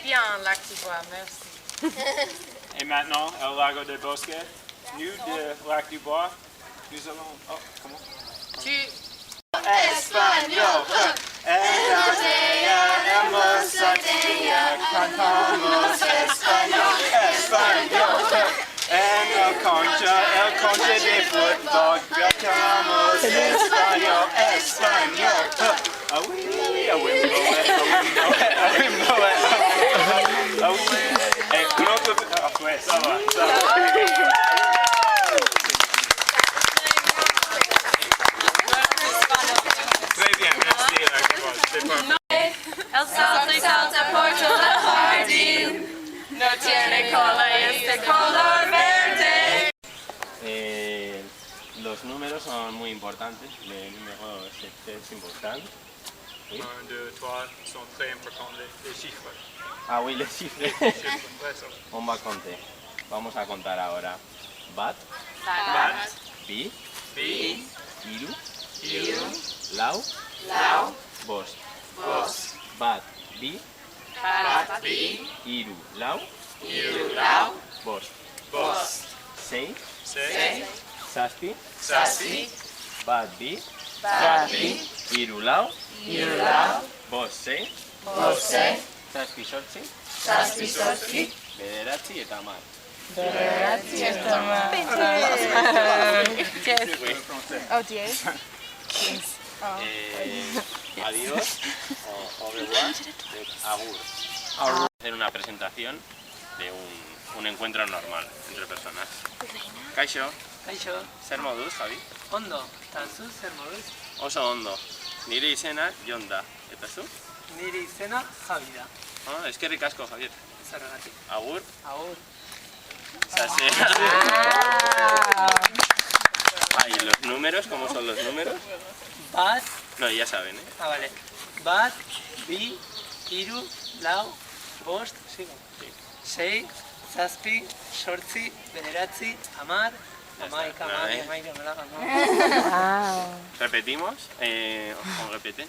bien, Lac du Bois, merci. Et maintenant, au Lago del Bosque, nous de Lac du Bois, nous allons... Oh, comment? Tu... Español, cantamos español, español. En el conche de fútbol, cantamos español, español. Ah oui, ah oui, ouais, ça va, ça va. Très bien, merci. El salto y salta por todo el jardín, no tiene cola y es de color verde. Los números son muy importantes, les numéros c'est important. Oui. 1, 2, 3 sont très importants, les chiffres. Ah oui, les chiffres. On va compter. Vamos a contar ahora. Bat, Bat, bi, Bi, iru, iru, lau, lau, bos. bos, Bat, bi, bat, bi, iru, lau, iru, lau, bos. bos, Sei, sei, zazpi, zazpi, bat, bi, bat, bi, iru, lau, iru, lau, bos, sei, bos, sei, zazpi, sortzi, zazpi, zortzi, bederatzi eta hamar. bederatzi eta hamar. Oh, 10. Adiós, au revoir, agur. Hacer una presentación de un encuentro normal entre personas. Kaixo, Kaixo, zer moduz, Javi? ondo, eta zu zer moduz? Oso ondo. Nire izena Jon da. Eta zu? Nire izena Javi da. Oh, eskerrik asko, Javier. Zergatik. Agur. Agur. Zase. ¿Y los números? ¿Cómo son los números? Bat, No, ya saben, ¿eh? vale. Bat, bi, iru, lau, bost, sigo. Sei, zazpi, sortzi, bederatzi, hamar, hamaika, Nada, hamabi, ¿eh? hamaika, hamaika, ¿Repetimos? ¿O repete?